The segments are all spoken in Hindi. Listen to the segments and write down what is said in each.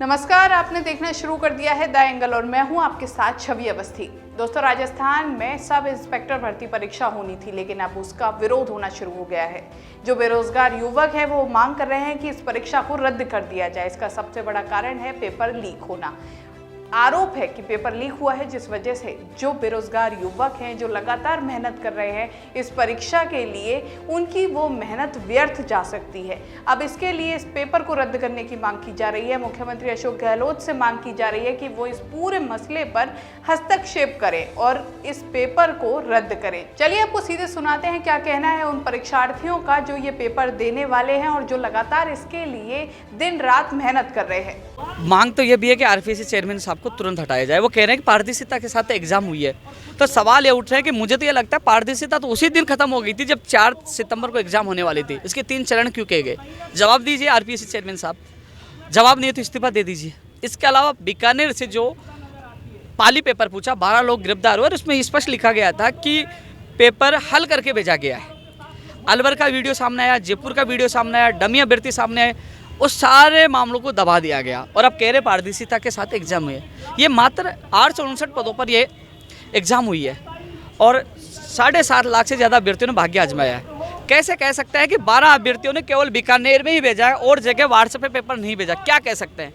नमस्कार, आपने देखना शुरू कर दिया है द एंगल और मैं हूं आपके साथ छवि अवस्थी। दोस्तों, राजस्थान में सब इंस्पेक्टर भर्ती परीक्षा होनी थी, लेकिन अब उसका विरोध होना शुरू हो गया है। जो बेरोजगार युवक है वो मांग कर रहे हैं कि इस परीक्षा को रद्द कर दिया जाए। इसका सबसे बड़ा कारण है पेपर लीक होना। आरोप है कि पेपर लीक हुआ है, जिस वजह से जो बेरोजगार युवक हैं, जो लगातार मेहनत कर रहे हैं इस परीक्षा के लिए, उनकी वो मेहनत व्यर्थ जा सकती है। अब इसके लिए इस पेपर को रद्द करने की मांग की जा रही है। मुख्यमंत्री अशोक गहलोत से मांग की जा रही है कि वो इस पूरे मसले पर हस्तक्षेप करें और इस पेपर को रद्द करें। चलिए आपको सीधे सुनाते हैं क्या कहना है उन परीक्षार्थियों का जो ये पेपर देने वाले हैं और जो लगातार इसके लिए दिन रात मेहनत कर रहे हैं। मांग तो ये भी है कि आरपीएससी चेयरमैन साहब को तुरंत हटाया जाए। वो कह रहे हैं कि पारदर्शिता के साथ एग्जाम हुई है, तो सवाल ये उठ रहे हैं कि मुझे तो ये लगता है पारदर्शिता तो उसी दिन खत्म हो गई थी जब 4 सितंबर को एग्जाम होने वाली थी। इसके 3 चरण क्यों किए गए? जवाब दीजिए आरपीएससी चेयरमैन साहब। जवाब नहीं है तो इस्तीफा दे दीजिए। इसके अलावा बीकानेर से जो पाली पेपर पूछा, 12 लोग गिरफ्तार हुए और उसमें स्पष्ट लिखा गया था कि पेपर हल करके भेजा गया है। अलवर का वीडियो सामने आया, जयपुर का वीडियो सामने आया, डमी अभ्यर्थी सामने आए, उस सारे मामलों को दबा दिया गया और अब कह रहे पारदर्शिता के साथ एग्जाम हुए। ये मात्र 859 पदों पर ये एग्जाम हुई है और 7.5 लाख से ज़्यादा अभ्यर्थियों ने भाग्य आजमाया है। कैसे कह सकते हैं कि 12 अभ्यर्थियों ने केवल बीकानेर में ही भेजा है और जगह व्हाट्सएप पे पेपर नहीं भेजा? क्या कह सकते हैं?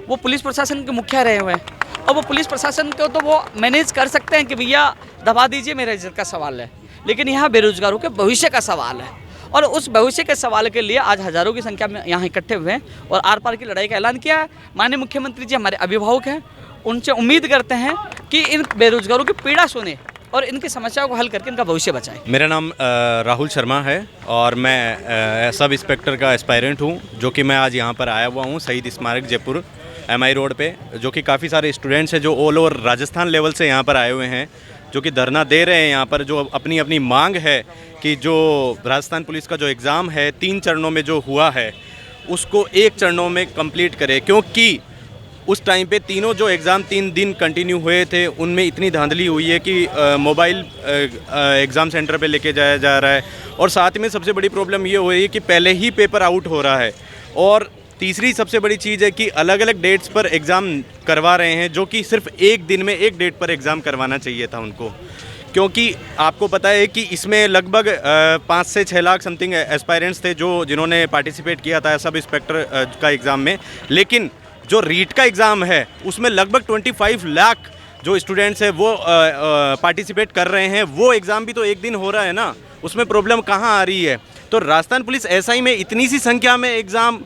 वो पुलिस प्रशासन के मुखिया रहे हुए हैं और वो पुलिस प्रशासन को तो वो मैनेज कर सकते हैं कि भैया दबा दीजिए, मेरे इज्जत का सवाल है। लेकिन यहाँ बेरोजगारों के भविष्य का सवाल है और उस भविष्य के सवाल के लिए आज हजारों की संख्या में यहाँ इकट्ठे हुए हैं और आर पार की लड़ाई का ऐलान किया है। माननीय मुख्यमंत्री जी हमारे अभिभावक हैं, उनसे उम्मीद करते हैं कि इन बेरोजगारों की पीड़ा सुने और इनकी समस्याओं को हल करके इनका भविष्य बचाएं। मेरा नाम राहुल शर्मा है और मैं सब इंस्पेक्टर का एस्पायरेंट हूँ, जो कि मैं आज यहाँ पर आया हुआ हूँ शहीद स्मारक जयपुर MI रोड पे, जो कि काफ़ी सारे स्टूडेंट्स हैं जो ऑल ओवर राजस्थान लेवल से यहाँ पर आए हुए हैं, जो कि धरना दे रहे हैं यहाँ पर। जो अपनी अपनी मांग है कि जो राजस्थान पुलिस का जो एग्ज़ाम है 3 चरणों में जो हुआ है उसको 1 चरणों में कंप्लीट करे, क्योंकि उस टाइम पे तीनों जो एग्ज़ाम 3 दिन कंटिन्यू हुए थे उनमें इतनी धांधली हुई है कि मोबाइल एग्ज़ाम सेंटर पे लेके जाया जा रहा है और साथ में सबसे बड़ी प्रॉब्लम ये हो रही है कि पहले ही पेपर आउट हो रहा है और तीसरी सबसे बड़ी चीज़ है कि अलग अलग डेट्स पर एग्ज़ाम करवा रहे हैं, जो कि सिर्फ एक दिन में एक डेट पर एग्ज़ाम करवाना चाहिए था उनको, क्योंकि आपको पता है कि इसमें लगभग 5 से 6 लाख समथिंग एस्पायरेंट्स थे जिन्होंने पार्टिसिपेट किया था सब इंस्पेक्टर का एग्ज़ाम में। लेकिन जो रीट का एग्ज़ाम है उसमें लगभग 25 लाख जो स्टूडेंट्स हैं वो पार्टिसिपेट कर रहे हैं। वो एग्ज़ाम भी तो एक दिन हो रहा है ना, उसमें प्रॉब्लम कहाँ आ रही है? तो राजस्थान पुलिस SI में इतनी सी संख्या में एग्ज़ाम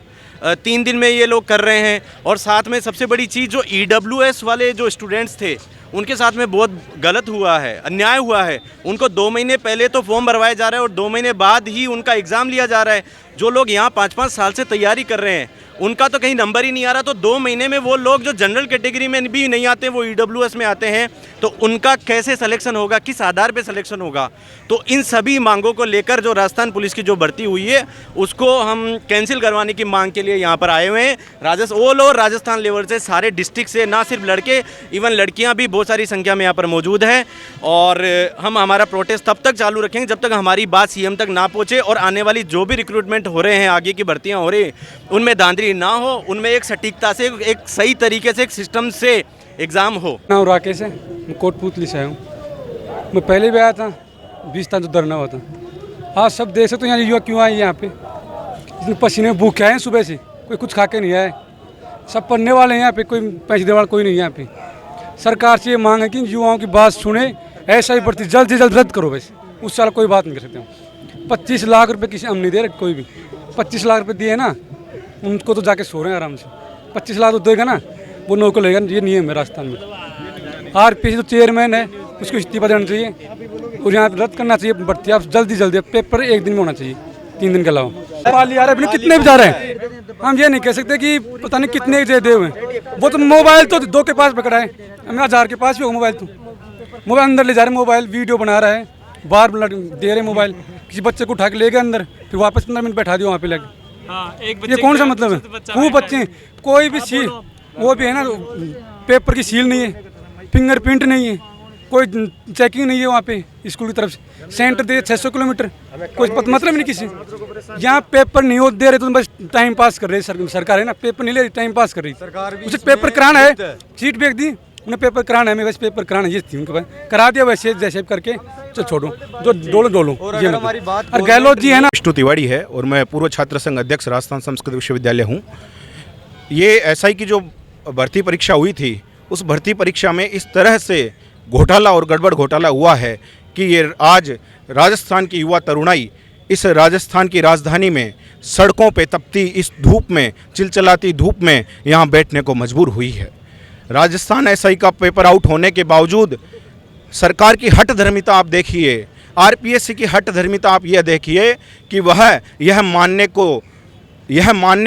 3 दिन में ये लोग कर रहे हैं और साथ में सबसे बड़ी चीज़ जो EWS वाले जो स्टूडेंट्स थे उनके साथ में बहुत गलत हुआ है, अन्याय हुआ है। उनको 2 महीने पहले तो फॉर्म भरवाया जा रहा है और 2 महीने बाद ही उनका एग्ज़ाम लिया जा रहा है। जो लोग यहाँ 5-5 साल से तैयारी कर रहे हैं उनका तो कहीं नंबर ही नहीं आ रहा, तो 2 महीने में वो लोग जो जनरल कैटेगरी में भी नहीं आते, वो EWS में आते हैं, तो उनका कैसे सिलेक्शन होगा, किस आधार पे सिलेक्शन होगा? तो इन सभी मांगों को लेकर जो राजस्थान पुलिस की जो भर्ती हुई है उसको हम कैंसिल करवाने की मांग के लिए यहाँ पर आए हुए हैं। ऑल ओवर राजस्थान लेवल से, सारे डिस्ट्रिक्ट से, ना सिर्फ लड़के, इवन लड़कियाँ भी बहुत सारी संख्या में यहाँ पर मौजूद हैं और हम हमारा प्रोटेस्ट तब तक चालू रखेंगे जब तक हमारी बात CM तक ना पहुँचे और आने वाली जो भी रिक्रूटमेंट हो रहे हैं, आगे की भर्तियाँ हो रही, उनमें धांधली ना हो, उनमें एक सटीकता से, एक सही तरीके से, एक सिस्टम से एग्ज़ाम हो। नाम राकेश है, मैं कोटपुतली से आया हूँ। मैं पहले भी आया था 20 तारीख तो धरना हुआ था। आज सब देख सकते हो यहाँ युवा क्यों आए यहाँ पे, इतने पसीने भूखे आए हैं सुबह से, कोई कुछ खा के नहीं आए। सब पढ़ने वाले हैं यहाँ पे, कोई पैसे देने वाला कोई नहीं यहाँ पे। सरकार से ये मांग है कि युवाओं की बात सुने, ऐसा ही भर्ती जल्द से जल्द रद्द करो। वैसे उस साल कोई बात नहीं कर सकते हम। 25 लाख रुपये किसी हम नहीं दे रहे, कोई भी 25 लाख रुपये दिए ना, उनको तो जाके सो रहे हैं आराम से। 25 लाख तो देगा ना, वो नौकर लेगा। ये नियम है राजस्थान में। आरपीएससी जो चेयरमैन है उसको इस्तीफा देना चाहिए और यहाँ रद्द करना चाहिए भर्ती। आप जल्दी पेपर 1 दिन में होना चाहिए, 3 दिन के अलावा। पाली आ रहे कितने भी जा रहे हैं, हम ये नहीं कह सकते कि पता नहीं कितने दे हुए हैं। वो तो मोबाइल तो 2 के पास पकड़ा है, हमें 1000 के पास भी हो मोबाइल। तो मोबाइल अंदर ले जा रहे, मोबाइल वीडियो बना रहा है, बाहर दे रहे मोबाइल। किसी बच्चे को उठा के ले गए अंदर, फिर वापस 15 मिनट बैठा दिया वहाँ पे लगे। ये कौन सा मतलब है? वो बच्चे कोई भी सील, वो भी है ना, पेपर की सील नहीं है, फिंगरप्रिंट नहीं है, कोई चेकिंग नहीं है वहाँ पे स्कूल की तरफ से। सेंटर दे 600 किलोमीटर, कोई मतलब नहीं किसी। यहाँ पेपर नहीं हो दे रहे तो बस टाइम पास कर रही सरकार है ना, पेपर नहीं ले रही, टाइम पास कर रही। उसे पेपर कराना है, सीट फेंक दी उन्हें, पेपर कराना है, मैं बस पेपर कराना ये थी उनके पास, करा दिया वैसे जैसे करके चल छोड़ो, जो डोलो। और गहलोत जी है ना। विष्णु तिवारी है और मैं पूर्व छात्र संघ अध्यक्ष राजस्थान संस्कृत विश्वविद्यालय हूँ। ये एसआई की जो भर्ती परीक्षा हुई थी, उस भर्ती परीक्षा में इस तरह से घोटाला और गड़बड़ घोटाला हुआ है कि ये आज राजस्थान की युवा तरुणाई इस राजस्थान की राजधानी में सड़कों पे तपती इस धूप में, चिलचिलाती धूप में यहाँ बैठने को मजबूर हुई है। राजस्थान एसआई का पेपर आउट होने के बावजूद सरकार की हठ धर्मिता आप देखिए, आरपीएससी की हठ धर्मिता आप यह देखिए कि वह यह मानने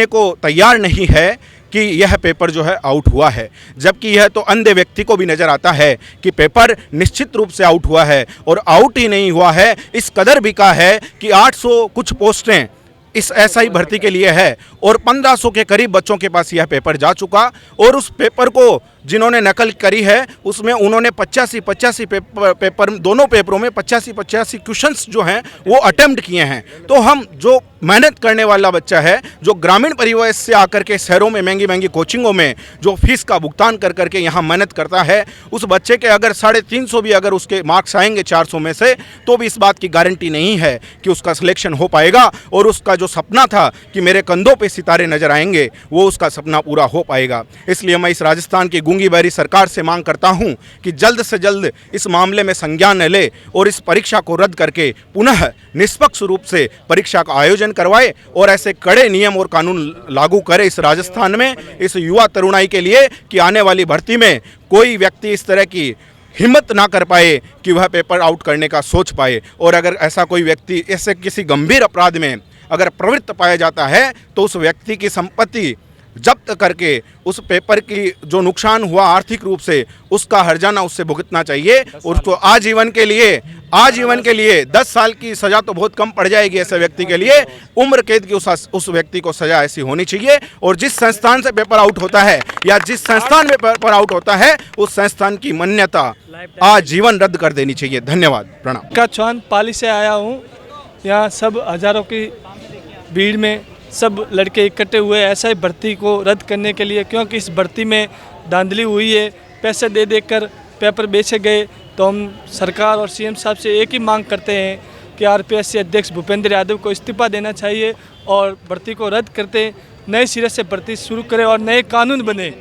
को तैयार नहीं है कि यह पेपर जो है आउट हुआ है, जबकि यह तो अंधे व्यक्ति को भी नज़र आता है कि पेपर निश्चित रूप से आउट हुआ है। और आउट ही नहीं हुआ है, इस कदर बिका है कि 800 कुछ पोस्टें इस एसआई भर्ती के लिए है और 1500 के करीब बच्चों के पास यह पेपर जा चुका। और उस पेपर को जिन्होंने नकल करी है उसमें उन्होंने 85 पेपर दोनों पेपरों में 85 क्वेश्चंस जो हैं वो अटेम्प्ट किए हैं। तो हम जो मेहनत करने वाला बच्चा है, जो ग्रामीण परिवेश से आकर के शहरों में महंगी कोचिंगों में जो फीस का भुगतान कर करके यहाँ मेहनत करता है, उस बच्चे के अगर 350 भी अगर उसके मार्क्स आएंगे 400 में से, तो भी इस बात की गारंटी नहीं है कि उसका सिलेक्शन हो पाएगा और उसका जो सपना था कि मेरे कंधों पे सितारे नजर आएंगे, वो उसका सपना पूरा हो पाएगा। इसलिए मैं इस राजस्थान की गूंगी बहरी सरकार से मांग करता हूं कि जल्द से जल्द इस मामले में संज्ञान ले और इस परीक्षा को रद्द करके पुनः निष्पक्ष रूप से परीक्षा का आयोजन करवाए और ऐसे कड़े नियम और कानून लागू करे इस राजस्थान में, इस युवा तरुणाई के लिए कि आने वाली भर्ती में कोई व्यक्ति इस तरह की हिम्मत ना कर पाए कि वह पेपर आउट करने का सोच पाए। और अगर ऐसा कोई व्यक्ति ऐसे किसी गंभीर अपराध में अगर प्रवृत्त पाया जाता है तो उस व्यक्ति की संपत्ति जब्त करके उस पेपर की जो नुकसान हुआ आर्थिक रूप से उसका हर्जाना उससे भुगतना चाहिए। उसको आजीवन के लिए 10 साल की सज़ा तो बहुत कम पड़ जाएगी ऐसे व्यक्ति के लिए, उम्र कैद की उस व्यक्ति को सज़ा ऐसी होनी चाहिए। और जिस संस्थान से पेपर आउट होता है या जिस संस्थान में पेपर आउट होता है उस संस्थान की मान्यता आजीवन रद्द कर देनी चाहिए। धन्यवाद, प्रणाम। का चौहान पाली से आया हूँ। यहाँ सब हज़ारों की भीड़ में सब लड़के इकट्ठे हुए एसआई भर्ती को रद्द करने के लिए, क्योंकि इस भर्ती में धांधली हुई है, पैसे दे देकर पेपर बेचे गए। तो हम सरकार और सीएम साहब से एक ही मांग करते हैं कि आरपीएससी अध्यक्ष भूपेंद्र यादव को इस्तीफा देना चाहिए और भर्ती को रद्द करते नए सिरे से भर्ती शुरू करें और नए कानून बने।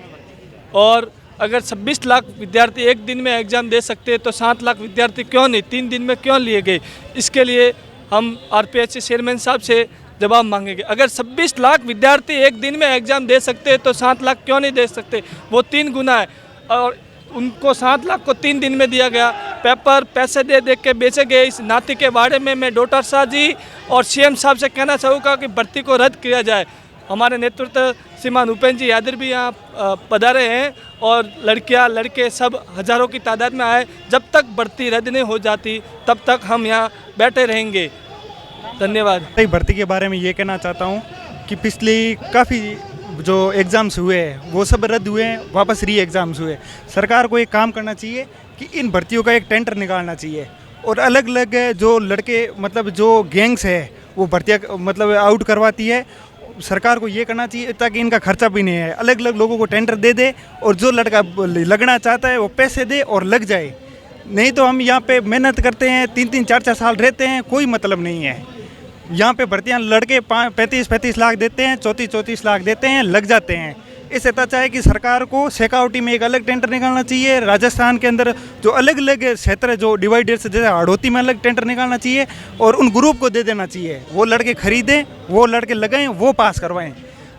और अगर 26 लाख विद्यार्थी एक दिन में एग्ज़ाम दे सकते हैं तो 7 लाख विद्यार्थी क्यों नहीं 3 दिन में क्यों लिए गए? इसके लिए हम आरपीएससी चेयरमैन साहब से जवाब मांगेंगे। अगर 26 लाख विद्यार्थी एक दिन में एग्ज़ाम दे सकते हैं तो 7 लाख क्यों नहीं दे सकते? वो 3 गुना है और उनको 7 लाख को 3 दिन में दिया गया। पेपर पैसे दे के बेचे गए। इस नाती के बारे में मैं डॉक्टर शाह जी और सीएम साहब से कहना चाहूँगा कि भर्ती को रद्द किया जाए। हमारे नेतृत्व श्रीमान उपेंद्र जी यादव भी यहाँ पधारे हैं और लड़कियाँ लड़के सब हज़ारों की तादाद में आए। जब तक भर्ती रद्द नहीं हो जाती तब तक हम यहाँ बैठे रहेंगे। धन्यवाद। भर्ती के बारे में ये कहना चाहता हूँ कि पिछली काफ़ी जो एग्ज़ाम्स हुए हैं वो सब रद्द हुए हैं, वापस री एग्ज़ाम्स हुए। सरकार को एक काम करना चाहिए कि इन भर्तियों का एक टेंडर निकालना चाहिए और अलग अलग जो लड़के मतलब जो गैंग्स है वो भर्तियाँ मतलब आउट करवाती है। सरकार को ये करना चाहिए ताकि इनका खर्चा भी नहीं है, अलग अलग लोगों को टेंडर दे दे और जो लड़का लगना चाहता है वो पैसे दे और लग जाए। नहीं तो हम यहाँ पे मेहनत करते हैं 3-3 4-4 साल रहते हैं, कोई मतलब नहीं है। यहाँ पे भर्तियाँ लड़के 35-35 लाख देते हैं, 34-34 लाख देते हैं, लग जाते हैं। इससे अच्छा है कि सरकार को शेखावटी में एक अलग टेंडर निकालना चाहिए। राजस्थान के अंदर जो अलग अलग क्षेत्र जो डिवाइडेड से जैसे हाड़ौती में अलग टेंडर निकालना चाहिए और उन ग्रुप को दे देना चाहिए। वो लड़के खरीदें, वो लड़के लगाएं, वो पास करवाएं।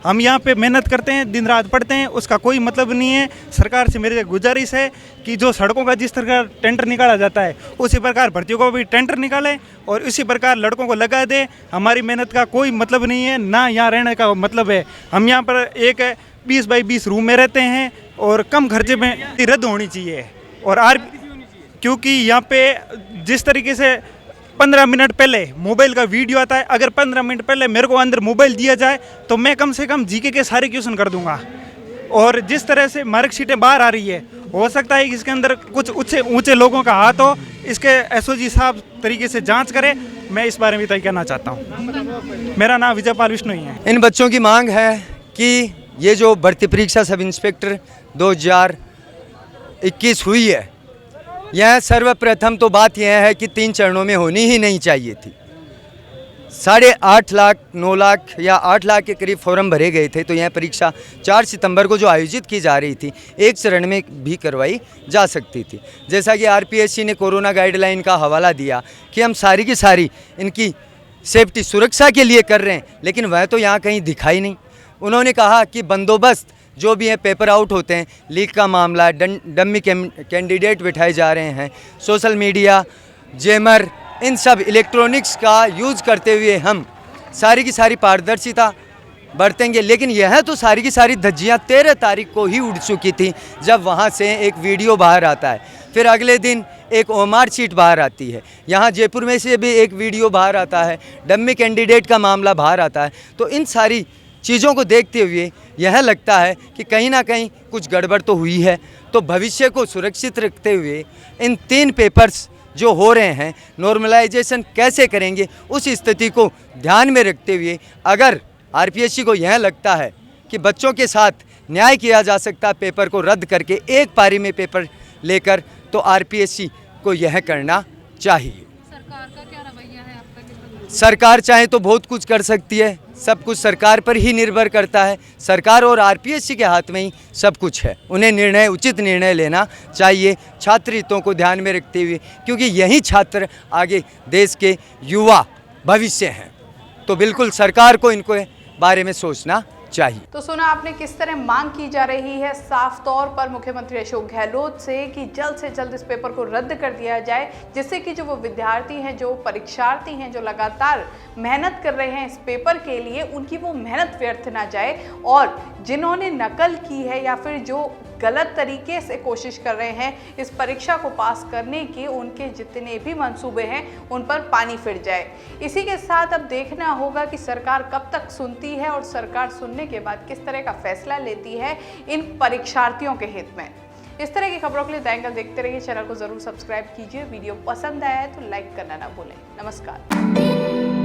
हम यहाँ पे मेहनत करते हैं, दिन रात पढ़ते हैं, उसका कोई मतलब नहीं है। सरकार से मेरी गुजारिश है कि जो सड़कों का जिस तरह का टेंडर निकाला जाता है उसी प्रकार भर्तियों को भी टेंडर निकाले और इसी प्रकार लड़कों को लगा दे। हमारी मेहनत का कोई मतलब नहीं है, ना यहाँ रहने का मतलब है। हम यहाँ पर एक 20 बाई 20 रूम में रहते हैं और कम खर्चे में रद्द होनी चाहिए। और क्योंकि यहाँ पे जिस तरीके से 15 मिनट पहले मोबाइल का वीडियो आता है, अगर 15 मिनट पहले मेरे को अंदर मोबाइल दिया जाए तो मैं कम से कम जीके के सारे क्वेश्चन कर दूंगा। और जिस तरह से मार्कशीटें बाहर आ रही है, हो सकता है कि इसके अंदर कुछ ऊंचे ऊंचे लोगों का हाथ हो। इसके एसओजी साहब तरीके से जांच करें। मैं इस बारे में तय कहना चाहता हूं। मेरा नाम विजयपाल विश्नोई है। इन बच्चों की मांग है कि ये जो भर्ती परीक्षा सब इंस्पेक्टर 2021 हुई है, यह सर्वप्रथम तो बात यह है कि 3 चरणों में होनी ही नहीं चाहिए थी। 8.5 लाख 9 लाख या 8 लाख के करीब फॉर्म भरे गए थे, तो यह परीक्षा 4 सितंबर को जो आयोजित की जा रही थी, एक चरण में भी करवाई जा सकती थी। जैसा कि आरपीएससी ने कोरोना गाइडलाइन का हवाला दिया कि हम सारी की सारी इनकी सेफ्टी सुरक्षा के लिए कर रहे हैं, लेकिन वह तो यहाँ कहीं दिखाई नहीं। उन्होंने कहा कि बंदोबस्त जो भी हैं, पेपर आउट होते हैं, लीक का मामला, डम्मी कैंडिडेट बिठाए जा रहे हैं, सोशल मीडिया, जेमर, इन सब इलेक्ट्रॉनिक्स का यूज़ करते हुए हम सारी की सारी पारदर्शिता बरतेंगे। लेकिन यह तो सारी की सारी धज्जियाँ 13 तारीख को ही उड़ चुकी थी, जब वहाँ से एक वीडियो बाहर आता है, फिर अगले दिन एक ओमार शीट बाहर आती है, यहाँ जयपुर में से भी एक वीडियो बाहर आता है, डम्मी कैंडिडेट का मामला बाहर आता है। तो इन सारी चीज़ों को देखते हुए यह लगता है कि कहीं ना कहीं कुछ गड़बड़ तो हुई है। तो भविष्य को सुरक्षित रखते हुए इन 3 पेपर्स जो हो रहे हैं, नॉर्मलाइजेशन कैसे करेंगे, उस स्थिति को ध्यान में रखते हुए अगर आरपीएससी को यह लगता है कि बच्चों के साथ न्याय किया जा सकता है पेपर को रद्द करके एक पारी में पेपर लेकर, तो आरपीएससी को यह करना चाहिए। सरकार का क्या रवैया है आपका? सरकार चाहे तो बहुत कुछ कर सकती है, सब कुछ सरकार पर ही निर्भर करता है। सरकार और आरपीएससी के हाथ में ही सब कुछ है। उन्हें उचित निर्णय लेना चाहिए छात्र हितों को ध्यान में रखते हुए, क्योंकि यही छात्र आगे देश के युवा भविष्य हैं। तो बिल्कुल सरकार को इनको बारे में सोचना चाहिए। तो सुना आपने किस तरह मांग की जा रही है साफ तौर पर मुख्यमंत्री अशोक गहलोत से कि जल्द से जल्द इस पेपर को रद्द कर दिया जाए, जिससे कि जो वो विद्यार्थी हैं, जो परीक्षार्थी हैं, जो लगातार मेहनत कर रहे हैं इस पेपर के लिए, उनकी वो मेहनत व्यर्थ ना जाए। और जिन्होंने नकल की है या फिर जो गलत तरीके से कोशिश कर रहे हैं इस परीक्षा को पास करने की, उनके जितने भी मंसूबे हैं उन पर पानी फिर जाए। इसी के साथ अब देखना होगा कि सरकार कब तक सुनती है और सरकार सुनने के बाद किस तरह का फैसला लेती है इन परीक्षार्थियों के हित में। इस तरह की खबरों के लिए द एंगल देखते रहिए। चैनल को जरूर सब्सक्राइब कीजिए। वीडियो पसंद आया है तो लाइक करना ना भूलें। नमस्कार।